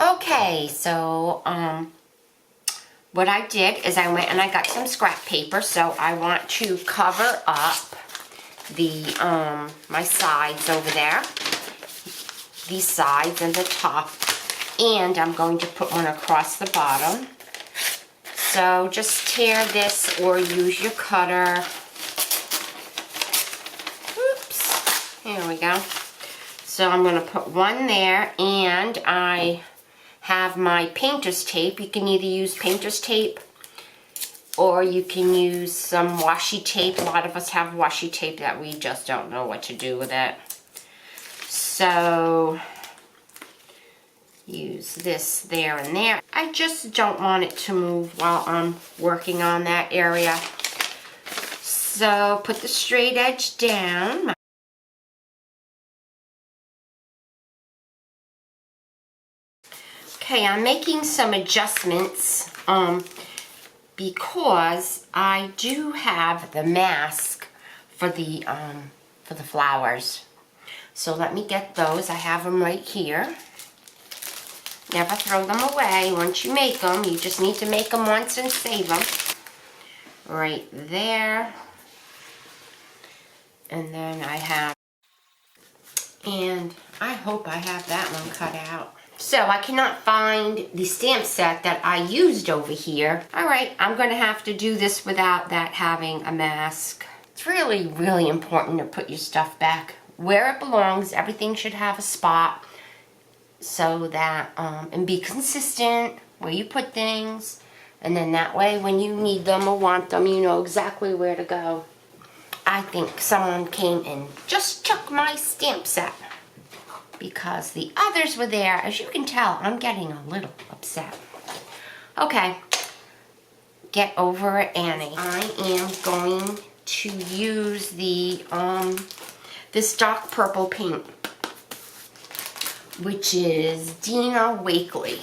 Okay, so what I did is I went and I got some scrap paper, so I want to cover up the my sides over there, these sides and the top, and I'm going to put one across the bottom. So just tear this or use your cutter. Oops, here we go. So I'm going to put one there, and I have my painter's tape. You can either use painter's tape or you can use some washi tape. A lot of us have washi tape that we just don't know what to do with it. So use this there and there. I just don't want it to move while I'm working on that area. So put the straight edge down. Okay, I'm making some adjustments because I do have the mask for the flowers. So let me get those. I have them right here. Never throw them away. Once you make them, you just need to make them once and save them. Right there. And then I have, and I hope I have that one cut out. So I cannot find the stamp set that I used over here. Alright, I'm going to have to do this without that having a mask. It's really, really important to put your stuff back where it belongs. Everything should have a spot so that, and be consistent where you put things. And then that way when you need them or want them, you know exactly where to go. I think someone came and just took my stamp set, because the others were there. As you can tell, I'm getting a little upset. Okay, get over it, Annie. I am going to use the this dark purple paint, which is Dina Wakley.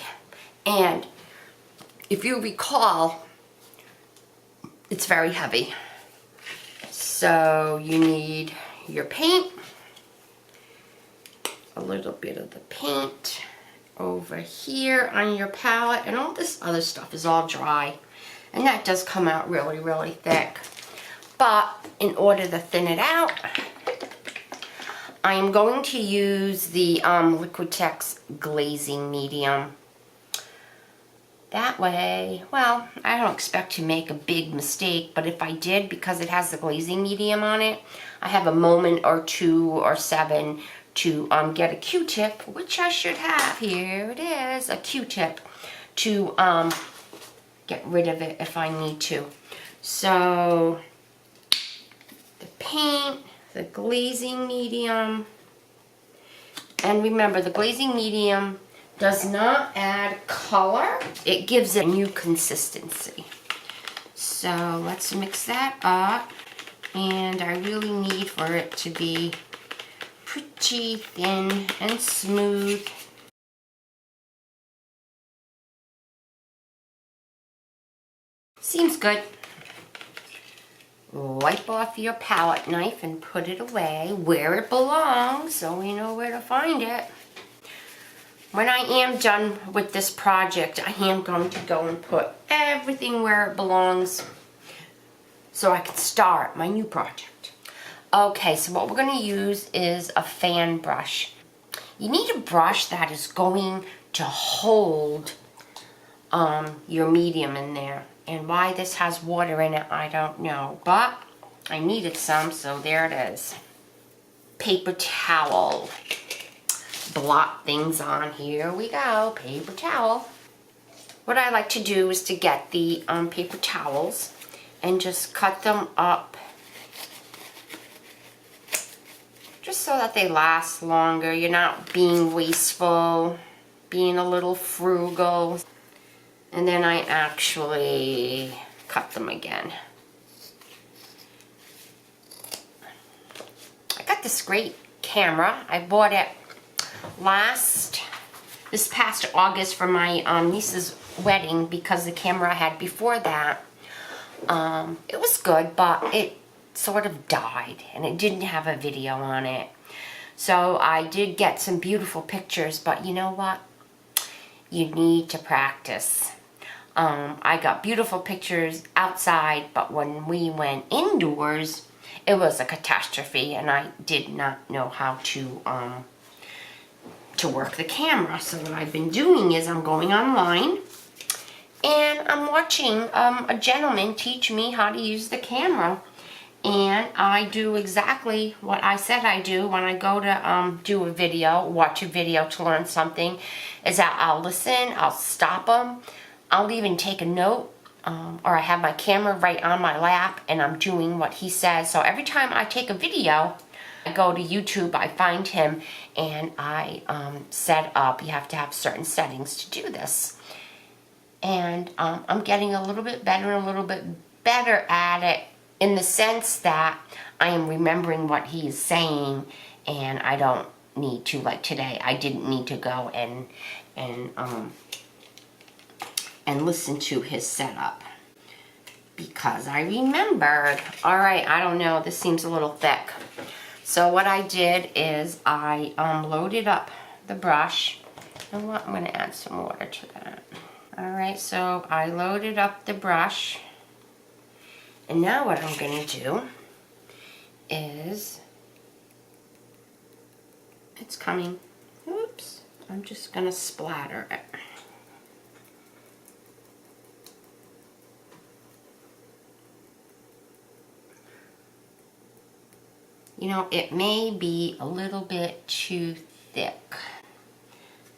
And if you recall, it's very heavy. So you need your paint, a little bit of the paint over here on your palette, and all this other stuff is all dry, and that does come out really, really thick. But in order to thin it out, I am going to use the LIQUITEX glazing medium. That way, well, I don't expect to make a big mistake, but if I did, because it has the glazing medium on it, I have a moment or 2 or 7 to get a Q-tip, which I should have. Here it is, a Q-tip to get rid of it if I need to. So the paint, the glazing medium, and remember, the glazing medium does not add color. It gives it a new consistency. So let's mix that up, and I really need for it to be pretty thin and smooth. Seems good. Wipe off your palette knife and put it away where it belongs so we know where to find it. When I am done with this project, I am going to go and put everything where it belongs so I can start my new project. Okay, so what we're going to use is a fan brush. You need a brush that is going to hold your medium in there. And why this has water in it, I don't know. But I needed some, so there it is. Paper towel. Blot things on. Here we go. Paper towel. What I like to do is to get the paper towels and just cut them up just so that they last longer. You're not being wasteful, being a little frugal. And then I actually cut them again. I got this great camera. I bought it this past August for my niece's wedding, because the camera I had before that, it was good, but it sort of died and it didn't have a video on it. So I did get some beautiful pictures, but you know what? you need to practice. I got beautiful pictures outside, but when we went indoors, it was a catastrophe, and I did not know how to work the camera. So what I've been doing is I'm going online, and I'm watching a gentleman teach me how to use the camera. And I do exactly what I said I do when I go to do a video, watch a video to learn something, is that I'll listen, I'll stop them, I'll even take a note, or I have my camera right on my lap and I'm doing what he says. So every time I take a video, I go to YouTube, I find him, and I set up, you have to have certain settings to do this. And I'm getting a little bit better at it, in the sense that I am remembering what he is saying, and I don't need to, like today, I didn't need to go and listen to his setup because I remembered. All right, I don't know, this seems a little thick. So what I did is I loaded up the brush. You know what, I'm gonna add some water to that. All right, so I loaded up the brush. And now what I'm going to do is, it's coming, oops, I'm just going to splatter it. You know, it may be a little bit too thick.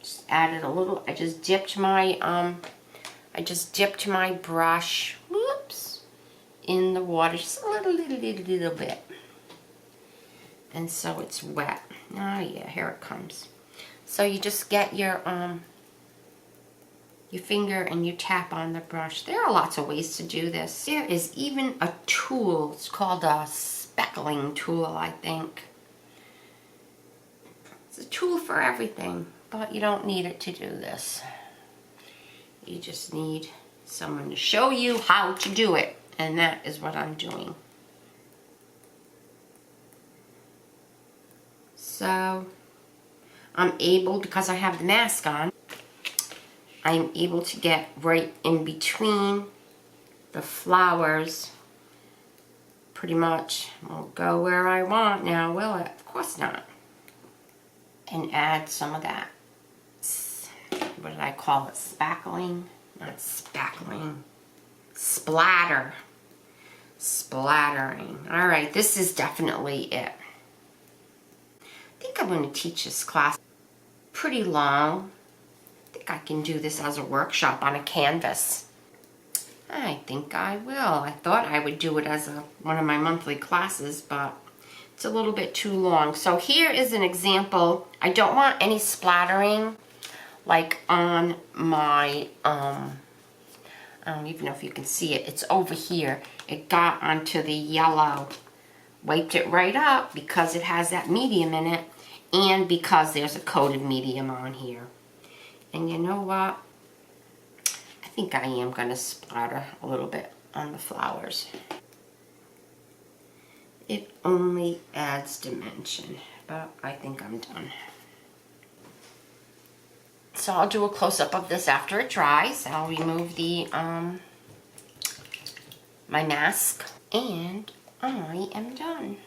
Just added a little, I just dipped my brush, whoops, in the water, just a little bit. And so it's wet. Oh yeah, here it comes. So you just get your finger and you tap on the brush. There are lots of ways to do this. There is even a tool, it's called a speckling tool, I think. It's a tool for everything, but you don't need it to do this. You just need someone to show you how to do it. And that is what I'm doing. So I'm able, because I have the mask on, I'm able to get right in between the flowers. Pretty much won't go where I want now, will it? Of course not. And add some of that, what did I call it? Spackling? Not spackling. Splatter. Splattering. All right, this is definitely it. I think I'm going to teach this class pretty long. I think I can do this as a workshop on a canvas. I think I will. I thought I would do it as one of my monthly classes, but it's a little bit too long. So here is an example. I don't want any splattering like on my I don't even know if you can see it. It's over here. It got onto the yellow. Wiped it right up because it has that medium in it, and because there's a coated medium on here. And you know what? I think I am going to splatter a little bit on the flowers. It only adds dimension, but I think I'm done. So I'll do a close-up of this after it dries. I'll remove the my mask, and I am done.